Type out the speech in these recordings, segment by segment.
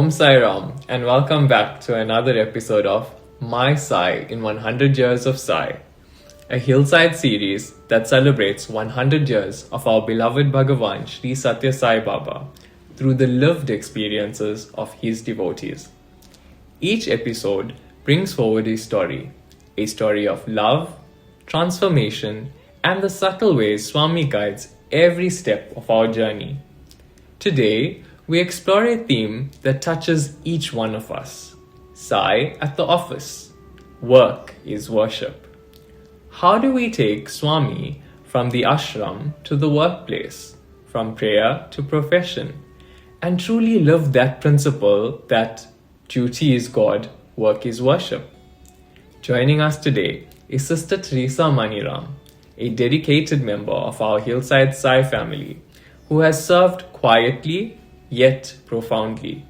Aum Sri Ram, and welcome back to another episode of My Sai in 100 Years of Sai, a hillside series that celebrates 100 years of our beloved Bhagawan Sri Sathya Sai Baba through the lived experiences of his devotees. Each episode brings forward a story of love, transformation, and the subtle ways Swami guides every step of our journey. Today, we explore a theme that touches each one of us. Sai at the office. Work is worship. How do we take Swami from the ashram to the workplace, from prayer to profession, and truly live that principle that duty is God, work is worship? Joining us today is Sr Theresa Maniram, a dedicated member of our Hillside Sai family, who has served quietly yet profoundly.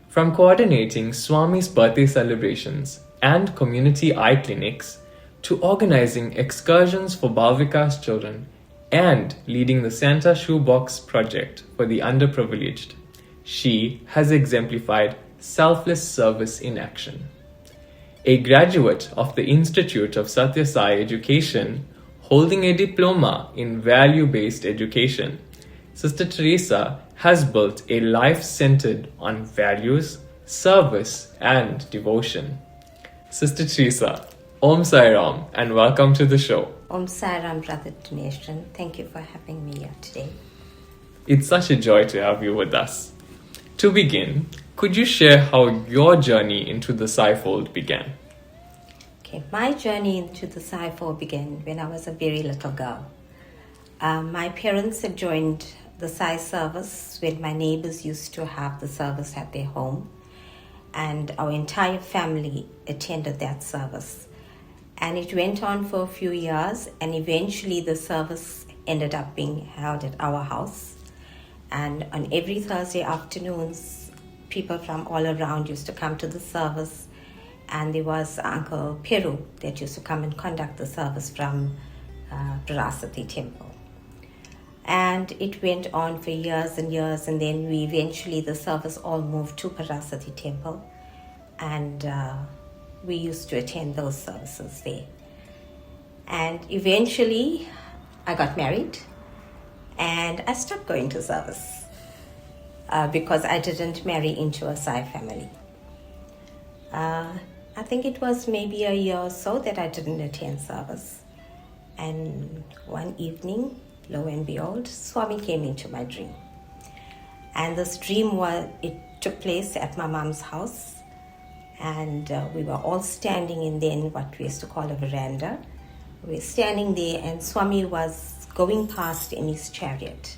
From coordinating Swami's birthday celebrations and community eye clinics, to organizing excursions for Balvika's children and leading the Santa Shoebox project for the underprivileged, she has exemplified selfless service in action. A graduate of the Institute of Sathya Sai Education, holding a diploma in value-based education, Sr Theresa has built a life centered on values, service, and devotion. Sr Theresa, Aum Sri Ram, and welcome to the show. Aum Sri Ram, brother donation. Thank you for having me here today. It's such a joy to have you with us. To begin, could you share how your journey into the Sai fold began? Okay, my journey into the Sai fold began when I was a very little girl. My parents had joined the Sai service when my neighbors used to have the service at their home, and our entire family attended that service. And it went on for a few years, and eventually the service ended up being held at our house. And on every Thursday afternoons, people from all around used to come to the service, and there was Uncle Peru that used to come and conduct the service from Parasati Temple. And it went on for years and years, and then the service all moved to Parasati Temple, and we used to attend those services there. And eventually I got married and I stopped going to service because I didn't marry into a Sai family. I think it was maybe a year or so that I didn't attend service. And one evening, lo and behold, Swami came into my dream. And this dream it took place at my mom's house. And we were all standing in then what we used to call a veranda. We were standing there, and Swami was going past in his chariot.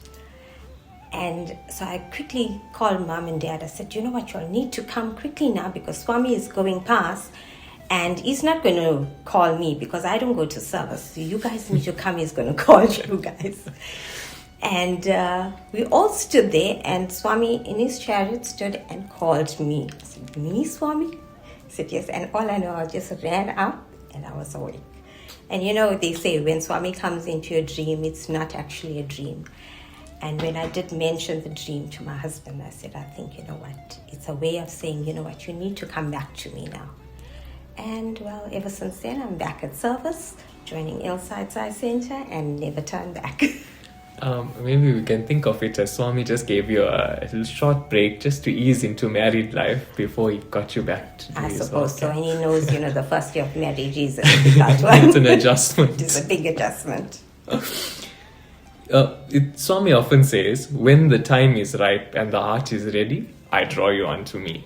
And so I quickly called Mom and Dad. I said, you know what, you'll need to come quickly now because Swami is going past. And he's not going to call me because I don't go to service. So you guys need to come. He's going to call you guys. And we all stood there, and Swami in his chariot stood and called me. I said, me, Swami? He said, yes. And all I know, I just ran up and I was awake. And you know, they say when Swami comes into a dream, it's not actually a dream. And when I did mention the dream to my husband, I said, I think, you know what, it's a way of saying, you know what, you need to come back to me now. And well, ever since then, I'm back at service, joining Hillside Sai Center, and never turned back. Maybe we can think of it as Swami just gave you a little short break just to ease into married life before he got you back to I his suppose work. so. And he knows, the first year of marriage is a difficult one. It's an adjustment. It's a big adjustment. Swami often says, when the time is ripe and the heart is ready, I draw you unto me.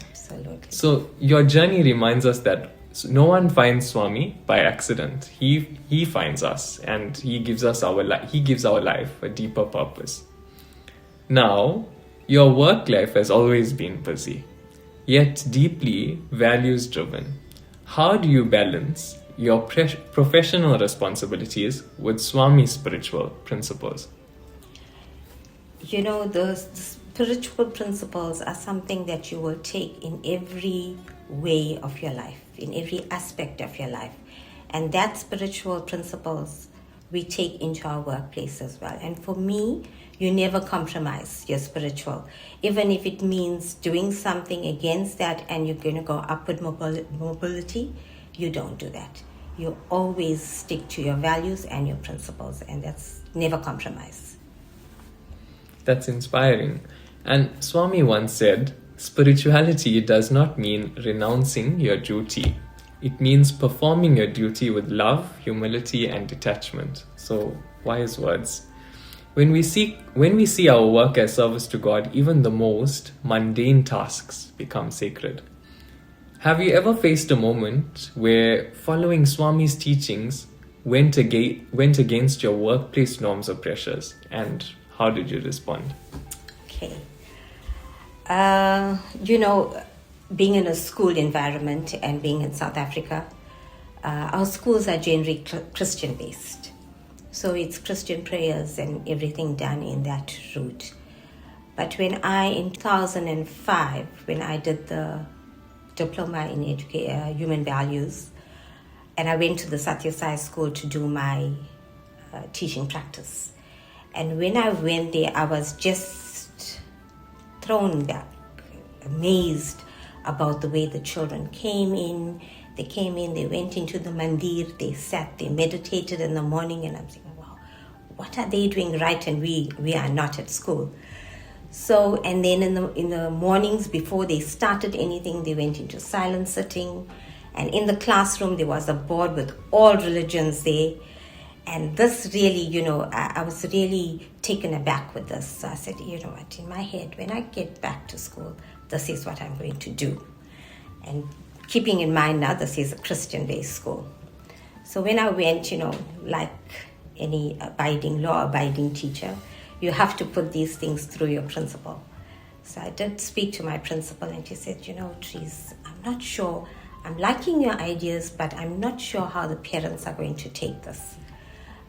Absolutely. So your journey reminds us that no one finds Swami by accident. He finds us, and he gives us he gives our life a deeper purpose. Now, your work life has always been busy, yet deeply values driven. How do you balance your professional responsibilities with Swami's spiritual principles? The spiritual principles are something that you will take in every way of your life, in every aspect of your life. And that spiritual principles we take into our workplace as well. And for me, you never compromise your spiritual. Even if it means doing something against that and you're going to go upward mobility, you don't do that. You always stick to your values and your principles, and that's never compromise. That's inspiring. And Swami once said, spirituality does not mean renouncing your duty. It means performing your duty with love, humility, and detachment. So, wise words. When we see our work as service to God, even the most mundane tasks become sacred. Have you ever faced a moment where following Swami's teachings went against your workplace norms or pressures? And how did you respond? Okay. Being in a school environment and being in South Africa, our schools are generally Christian-based. So it's Christian prayers and everything done in that route. But in 2005, when I did the diploma in human values, and I went to the Sathya Sai school to do my teaching practice. And when I went there, I was just thrown back, amazed about the way the children came in. They came in, they went into the mandir, they sat, they meditated in the morning, and I'm thinking, wow, what are they doing right and we are not at school? So, and then in the mornings before they started anything, they went into silent sitting. And in the classroom, there was a board with all religions there. And this really, I was really taken aback with this. So I said, you know what, in my head, when I get back to school, this is what I'm going to do. And keeping in mind now, this is a Christian-based school. So when I went, like any law-abiding teacher, you have to put these things through your principal. So I did speak to my principal, and she said, Therese, I'm not sure. I'm liking your ideas, but I'm not sure how the parents are going to take this.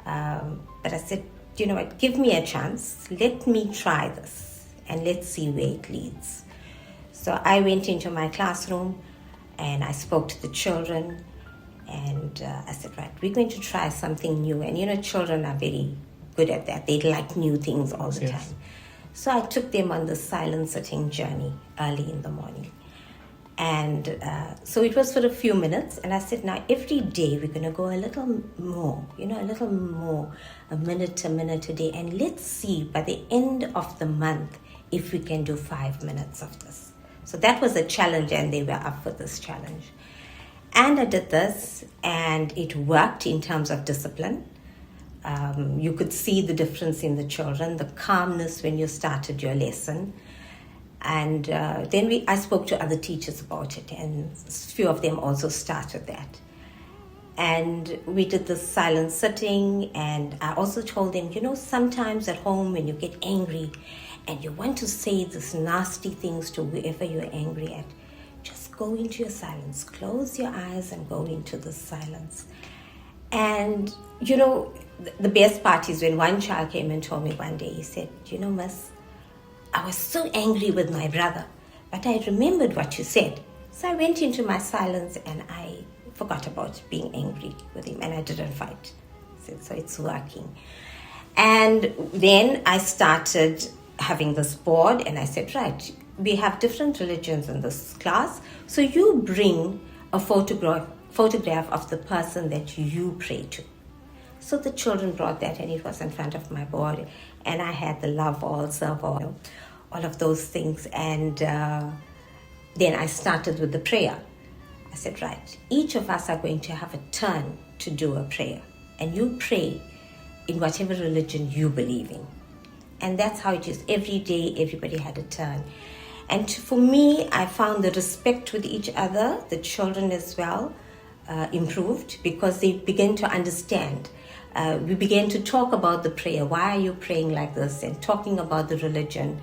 But I said, you know what, give me a chance. Let me try this, and let's see where it leads. So I went into my classroom, and I spoke to the children, and I said, right, we're going to try something new. And children are very good at that. They like new things all the time. So I took them on the silent sitting journey early in the morning. And so it was for a few minutes. And I said, now every day we're going to go a little more, a minute a day. And let's see by the end of the month if we can do 5 minutes of this. So that was a challenge, and they were up for this challenge. And I did this, and it worked in terms of discipline. You could see the difference in the children, the calmness when you started your lesson. And then I spoke to other teachers about it, and a few of them also started that. And we did the silent sitting, and I also told them, sometimes at home when you get angry and you want to say these nasty things to whoever you're angry at, just go into your silence. Close your eyes and go into the silence. And, the best part is when one child came and told me one day, he said, miss, I was so angry with my brother, but I remembered what you said. So I went into my silence and I forgot about being angry with him, and I didn't fight. So it's working. And then I started having this board, and I said, right, we have different religions in this class, so you bring a photograph of the person that you pray to. So the children brought that, and it was in front of my board, and I had the love all, serve all of those things. And then I started with the prayer. I said, right, each of us are going to have a turn to do a prayer, and you pray in whatever religion you believe in. And that's how it is. Every day, everybody had a turn. And for me, I found the respect with each other, the children as well, improved, because they began to understand. We began to talk about the prayer. Why are you praying like this? And talking about the religion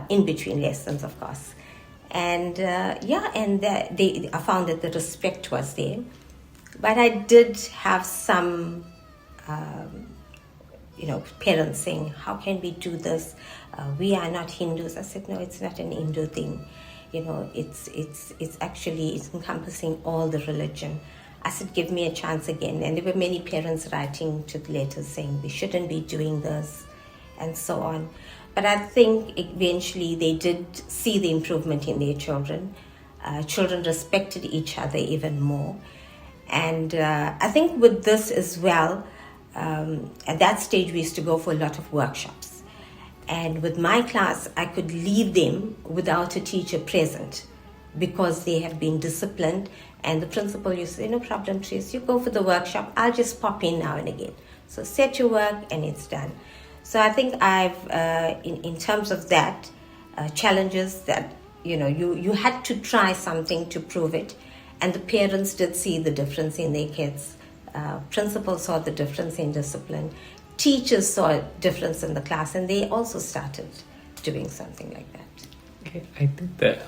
in between lessons, of course. And I found that the respect was there. But I did have some parents saying, how can we do this? We are not Hindus. I said, no, it's not an Hindu thing. It's encompassing all the religion. I said, give me a chance again. And there were many parents writing to the letters saying they shouldn't be doing this and so on. But I think eventually they did see the improvement in their children. Children respected each other even more. And I think with this as well, at that stage we used to go for a lot of workshops. And with my class, I could leave them without a teacher present because they have been disciplined. And the principal used to say, no problem, Therese, you go for the workshop. I'll just pop in now and again. So set your work and it's done. So I think I've, in terms of that, challenges that, you had to try something to prove it. And the parents did see the difference in their kids. Principals saw the difference in discipline. Teachers saw a difference in the class, and they also started doing something like that. Okay, I think that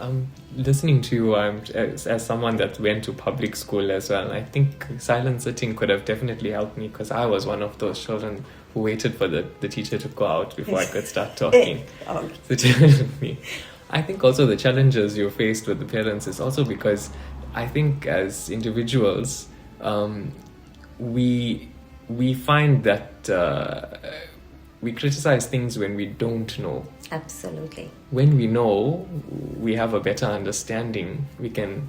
listening to you as someone that went to public school as well, I think silent sitting could have definitely helped me, because I was one of those children who waited for the teacher to go out before I could start talking. Oh. So definitely. I think also the challenges you're faced with the parents is also because I think as individuals, we find that we criticize things when we don't know. Absolutely. When we know, we have a better understanding. We can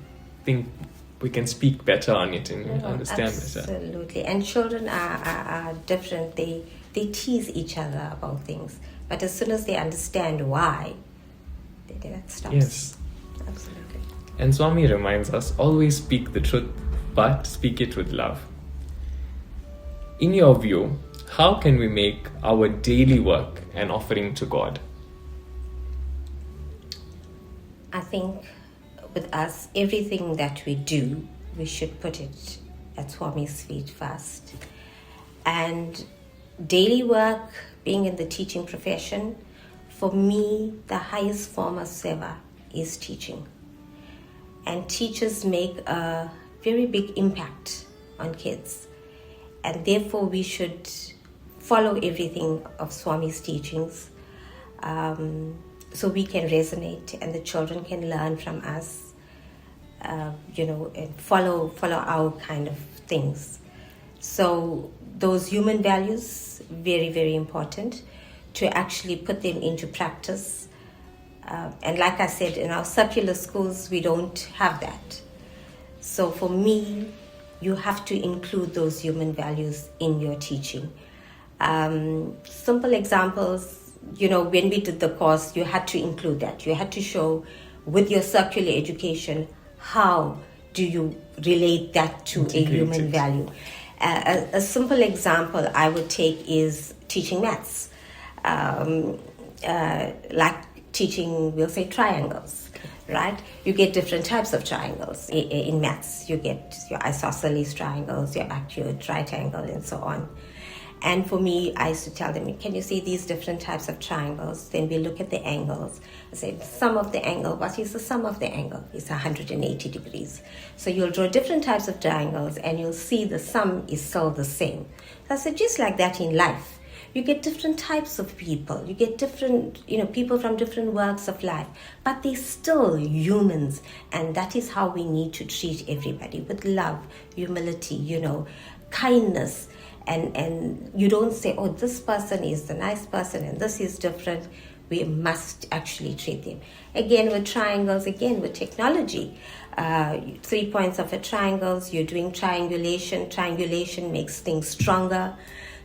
speak better on it and understand better. Absolutely. And children are different. They tease each other about things. But as soon as they understand why, that stops. Yes. Absolutely. And Swami reminds us, always speak the truth, but speak it with love. In your view, how can we make our daily work an offering to God? I think with us, everything that we do, we should put it at Swami's feet first. And daily work, being in the teaching profession, for me, the highest form of seva is teaching. And teachers make a very big impact on kids. And therefore, we should follow everything of Swami's teachings so we can resonate and the children can learn from us, and follow our kind of things. So those human values, very, very important to actually put them into practice. And like I said, in our secular schools, we don't have that. So for me, you have to include those human values in your teaching. Simple examples, when we did the course, you had to include that. You had to show with your circular education, how do you relate that to a human value? A simple example I would take is teaching maths. Like teaching, we'll say, triangles, right? You get different types of triangles in maths. You get your isosceles triangles, your acute right angle, and so on. And for me, I used to tell them, can you see these different types of triangles? Then we look at the angles. I say, sum of the angle, what is the sum of the angle? It's 180 degrees. So you'll draw different types of triangles and you'll see the sum is still the same. So I said, just like that in life. You get different types of people. You get different, people from different walks of life. But they're still humans. And that is how we need to treat everybody, with love, humility, kindness. And you don't say, oh, this person is the nice person and this is different. We must actually treat them. Again, with triangles, again, with technology. 3 points of a triangle, you're doing triangulation. Triangulation makes things stronger.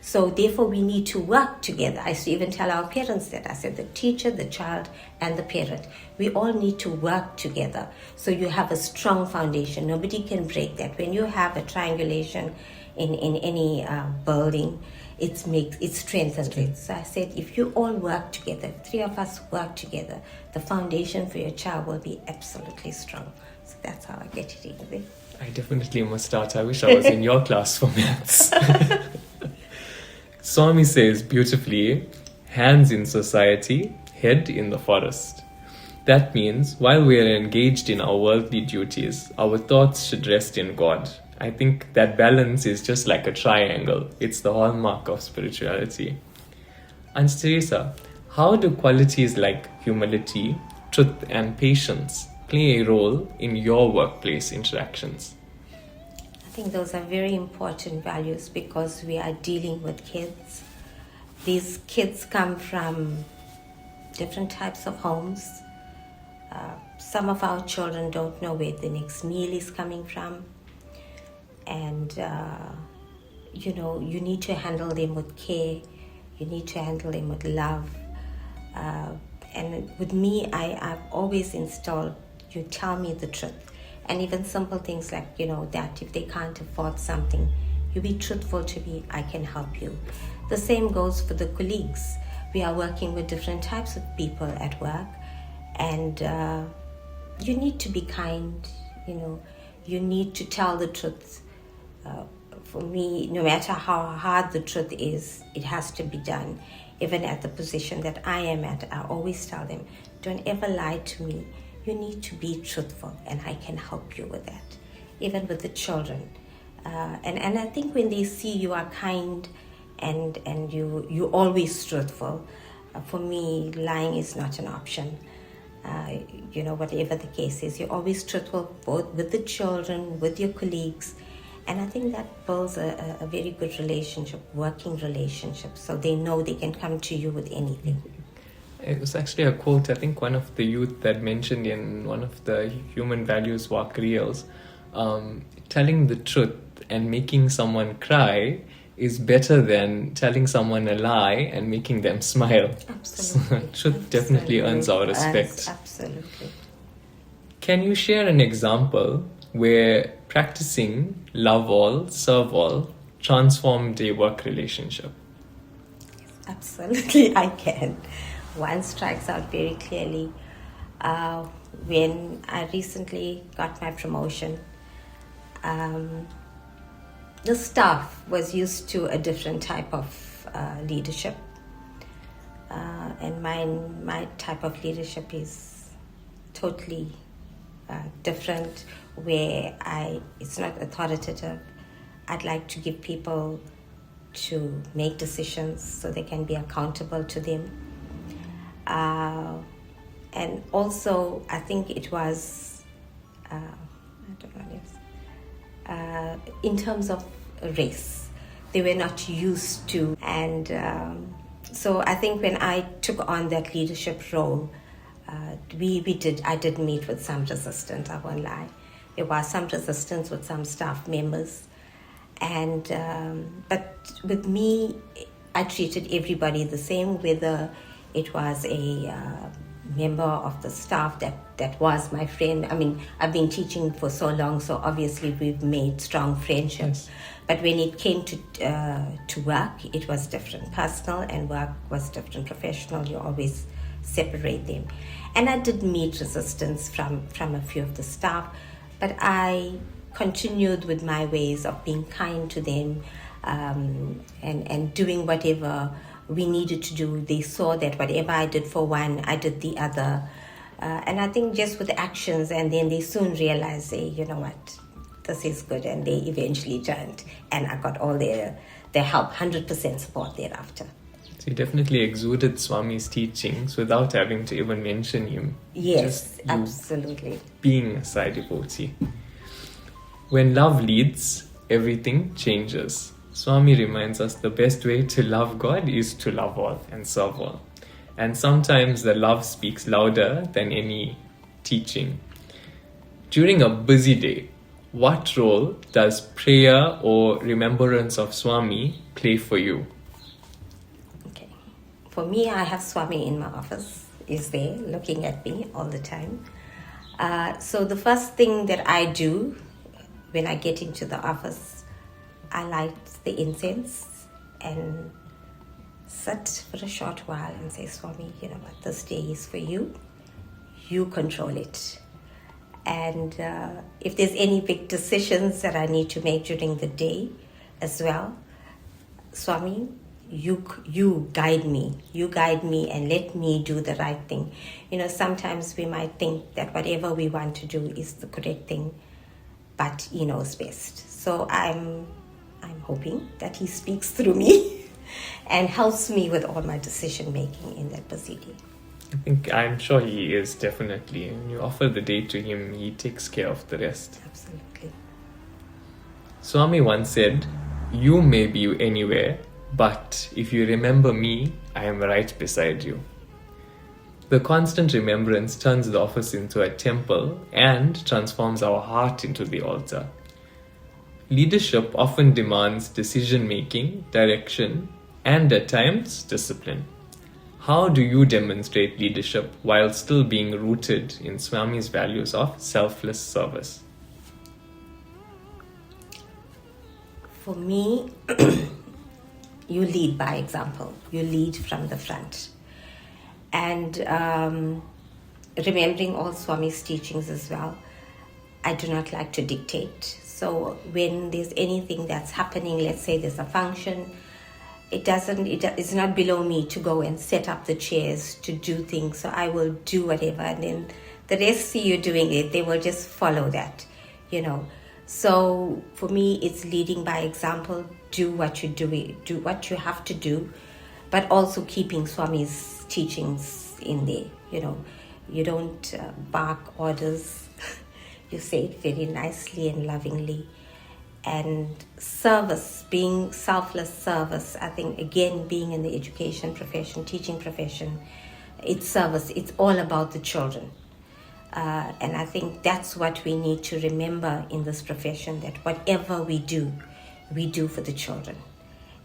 So therefore, we need to work together. I used to even tell our parents that. I said, the teacher, the child, and the parent. We all need to work together. So you have a strong foundation. Nobody can break that. When you have a triangulation in any building, it strengthens it. So I said, if you all work together, 3 of us work together, the foundation for your child will be absolutely strong. So that's how I get it in there. I definitely must start. I wish I was in your class for maths. Swami says beautifully, hands in society, head in the forest. That means while we are engaged in our worldly duties, our thoughts should rest in God. I think that balance is just like a triangle. It's the hallmark of spirituality. And Theresa, how do qualities like humility, truth, and patience play a role in your workplace interactions? I think those are very important values because we are dealing with kids. These kids come from different types of homes. Some of our children don't know where the next meal is coming from. And, you need to handle them with care. You need to handle them with love. And with me, I've always installed, you tell me the truth. And even simple things like, that if they can't afford something, you be truthful to me, I can help you. The same goes for the colleagues. We are working with different types of people at work. And you need to be kind, you need to tell the truth. For me, no matter how hard the truth is, it has to be done. Even at the position that I am at, I always tell them, don't ever lie to me. You need to be truthful, and I can help you with that. Even with the children. And I think when they see you are kind and you always truthful, for me, lying is not an option. Whatever the case is, you're always truthful both with the children, with your colleagues. And I think that builds a very good relationship, working relationship, so they know they can come to you with anything. It was actually a quote, I think one of the youth that mentioned in one of the Human Values Walk reels, telling the truth and making someone cry is better than telling someone a lie and making them smile. Absolutely. Truth definitely earns our respect. Absolutely. Can you share an example where practicing love all, serve all transformed a work relationship? Absolutely, I can. One strikes out very clearly. When I recently got my promotion, the staff was used to a different type of leadership. And my type of leadership is totally different, where it's not authoritative. I'd like to give people to make decisions so they can be accountable to them. And also, I think it was, in terms of race, they were not used to. And so I think when I took on that leadership role, I did meet with some resistance, I won't lie. There was some resistance with some staff members. And but with me, I treated everybody the same, whether it was a member of the staff that was my friend. I mean, I've been teaching for so long, so obviously we've made strong friendships. Yes. But when it came to work, it was different. Personal and work was different. Professional, you always separate them. And I did meet resistance from a few of the staff, but I continued with my ways of being kind to them, and doing whatever we needed to do. They saw that whatever I did for one, I did the other. And I think just with actions, and then they soon realized, you know what, this is good. And they eventually joined, and I got all their help, 100% support thereafter. So you definitely exuded Swami's teachings without having to even mention him. Yes, absolutely. Being a Sai devotee. When love leads, everything changes. Swami reminds us the best way to love God is to love all and serve all. And sometimes the love speaks louder than any teaching. During a busy day, what role does prayer or remembrance of Swami play for you? Okay. For me, I have Swami in my office. He's there looking at me all the time. So the first thing that I do when I get into the office, I light the incense and sit for a short while and say, Swami, you know what, this day is for you. You control it. And if there's any big decisions that I need to make during the day as well, Swami, you guide me. You guide me and let me do the right thing. You know, sometimes we might think that whatever we want to do is the correct thing, but he knows best. So I'm hoping that he speaks through me and helps me with all my decision making in that busy day. I'm sure he is, definitely. When you offer the day to him, he takes care of the rest. Absolutely. Swami once said, "You may be anywhere, but if you remember me, I am right beside you." The constant remembrance turns the office into a temple and transforms our heart into the altar. Leadership often demands decision making, direction, and at times discipline. How do you demonstrate leadership while still being rooted in Swami's values of selfless service? For me, you lead by example. You lead from the front. And remembering all Swami's teachings as well, I do not like to dictate. So when there's anything that's happening, let's say there's a function, it's not below me to go and set up the chairs to do things. So I will do whatever, and then the rest see you doing it. They will just follow that, So for me, it's leading by example. Do what you do what you have to do, but also keeping Swami's teachings in there. You don't bark orders. You say it very nicely and lovingly. And service, being selfless service, I think, again, being in the education profession, teaching profession, it's service. It's all about the children. And I think that's what we need to remember in this profession, that whatever we do for the children.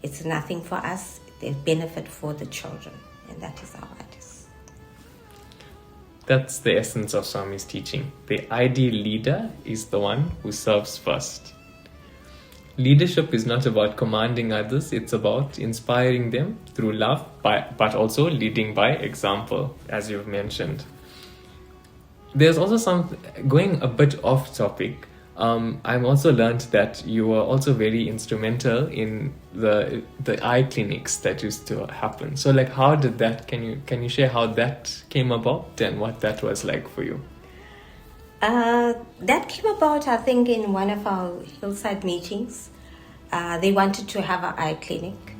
It's nothing for us, there's benefit for the children. And that is how it is. That's the essence of Swami's teaching. The ideal leader is the one who serves first. Leadership is not about commanding others, it's about inspiring them through love, but also leading by example, as you've mentioned. There's also going a bit off topic. I've also learned that you were also very instrumental in the eye clinics that used to happen. So, how did that? Can you share how that came about and what that was like for you? That came about, I think, in one of our hillside meetings. They wanted to have an eye clinic,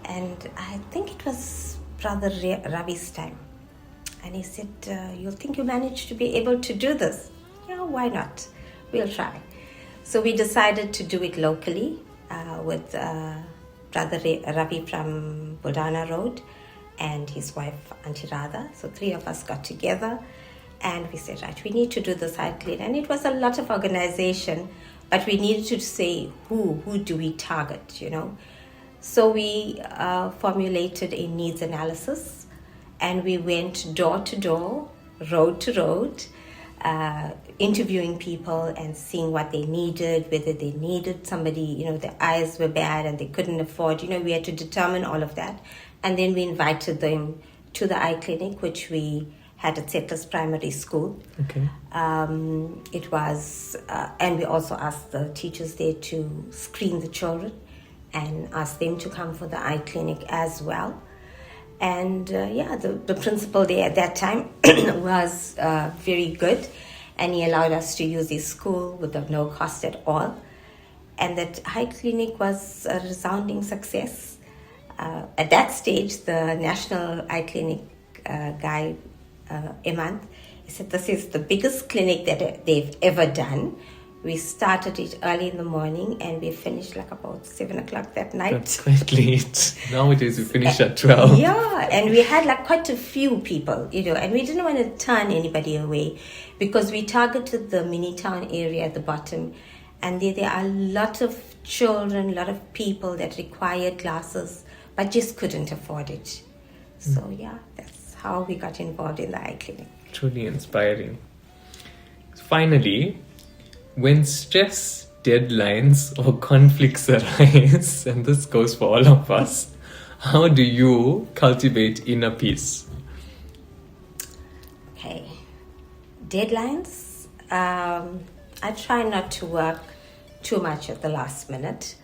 and I think it was Brother Ravi's time. And he said, "You think you managed to be able to do this?" Yeah, why not? We'll try. So we decided to do it locally with Brother Ravi from Budana Road and his wife, Auntie Radha. So 3 of us got together and we said, right, we need to do this eye clinic. And it was a lot of organization, but we needed to say who do we target, So we formulated a needs analysis. And we went door to door, road to road, interviewing people and seeing what they needed, whether they needed somebody, their eyes were bad and they couldn't afford, we had to determine all of that. And then we invited them to the eye clinic, which we had at Settlers Primary School. Okay. It was, and we also asked the teachers there to screen the children and ask them to come for the eye clinic as well. And the principal there at that time was very good, and he allowed us to use his school with no cost at all. And that eye clinic was a resounding success. At that stage, the National Eye Clinic guy, Emant, he said, "This is the biggest clinic that they've ever done." We started it early in the morning and we finished about 7 o'clock that night. That's quite late. Nowadays we finish at 12. Yeah, and we had quite a few people, and we didn't want to turn anybody away because we targeted the mini town area at the bottom, and there are a lot of children, a lot of people that required glasses but just couldn't afford it. So that's how we got involved in the eye clinic. Truly inspiring. Finally, when stress, deadlines, or conflicts arise, and this goes for all of us, how do you cultivate inner peace? Okay. Deadlines. I try not to work too much at the last minute.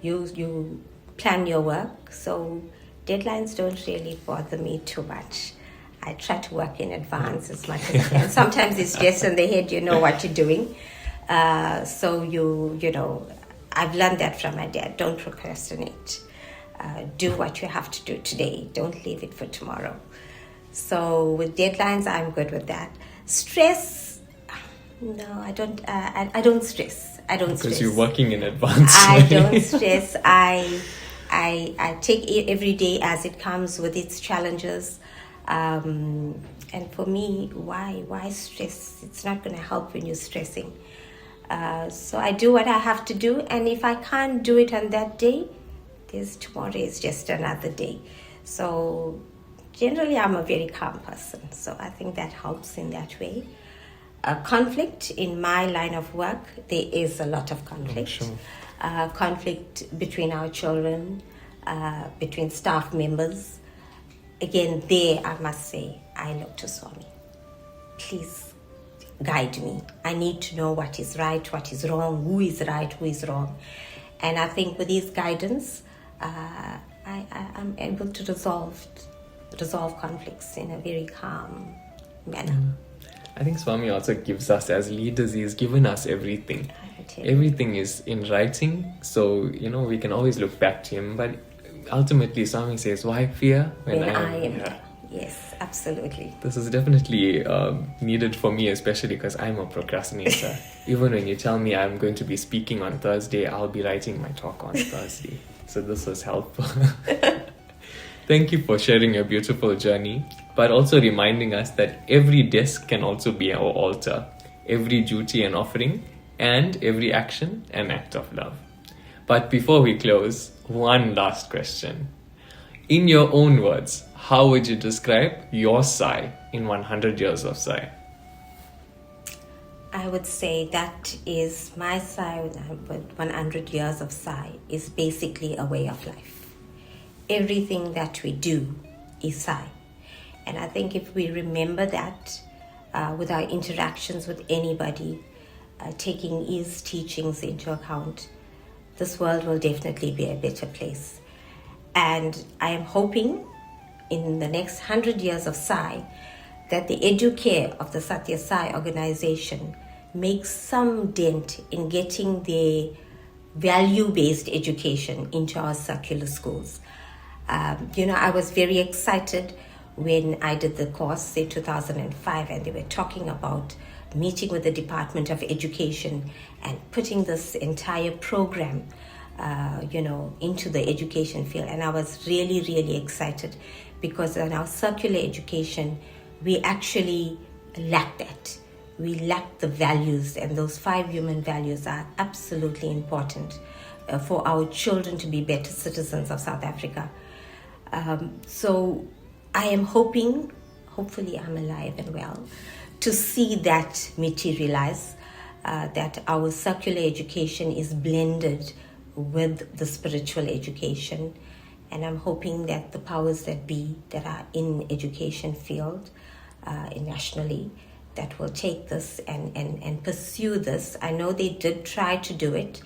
You plan your work, so deadlines don't really bother me too much. I try to work in advance as much as I can. Sometimes it's just in the head, you know what you're doing. So I've learned that from my dad. Don't procrastinate. Do what you have to do today. Don't leave it for tomorrow. So with deadlines, I'm good with that. Stress, No, I don't. I don't stress. I don't stress. Because you're working in advance. I don't stress. I take it every day as it comes with its challenges. And for me, why stress? It's not going to help when you're stressing. So I do what I have to do, and if I can't do it on that day, tomorrow is just another day. So generally, I'm a very calm person. So I think that helps in that way. Conflict in my line of work, there is a lot of conflict. Sure. Conflict between our children, between staff members. Again, there I must say, I look to Swami. Please guide me. I need to know what is right, what is wrong, who is right, who is wrong. And I think with his guidance, I'm able to resolve conflicts in a very calm manner. I think Swami also gives us, as leaders, he's given us everything. Everything is in writing, so we can always look back to him. But ultimately, Swami says, "Why fear when I am here?" Yes, absolutely. This is definitely needed for me, especially because I'm a procrastinator. Even when you tell me I'm going to be speaking on Thursday, I'll be writing my talk on Thursday. So this was helpful. Thank you for sharing your beautiful journey, but also reminding us that every desk can also be our altar, every duty an offering, and every action an act of love. But before we close, one last question. In your own words, how would you describe your Sai in 100 years of Sai? I would say that is my Sai with 100 years of Sai is basically a way of life. Everything that we do is Sai. And I think if we remember that with our interactions with anybody, taking his teachings into account, this world will definitely be a better place. And I am hoping in the next 100 years of Sai that the educare of the Sathya Sai organization makes some dent in getting the value-based education into our secular schools. I was very excited when I did the course in 2005, and they were talking about meeting with the Department of Education and putting this entire program into the education field. And I was really, really excited because in our circular education, we actually lack that. We lack the values, and those 5 human values are absolutely important for our children to be better citizens of South Africa. So I am hopefully I'm alive and well, to see that materialize, that our circular education is blended with the spiritual education. And I'm hoping that the powers that be that are in education field nationally, that will take this and pursue this. I know they did try to do it.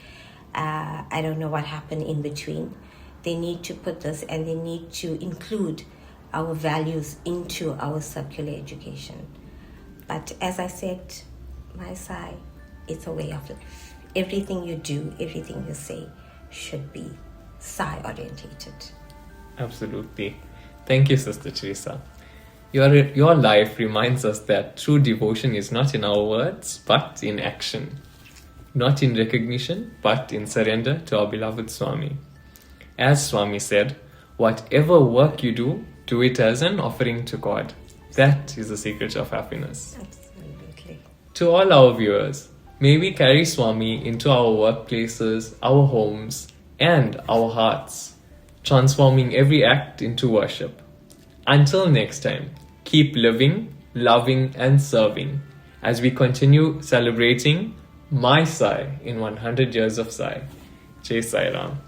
I don't know what happened in between. They need to put this, and they need to include our values into our circular education. But as I said, my Sai, it's a way of life. Everything you do, everything you say should be Sai orientated. Absolutely. Thank you, Sr Theresa. Your life reminds us that true devotion is not in our words, but in action. Not in recognition, but in surrender to our beloved Swami. As Swami said, whatever work you do it as an offering to God. That is the secret of happiness. Absolutely. To all our viewers, may we carry Swami into our workplaces, our homes, and our hearts, transforming every act into worship. Until next time, keep living, loving, and serving as we continue celebrating My Sai in 100 Years of Sai. Jai Sai Ram.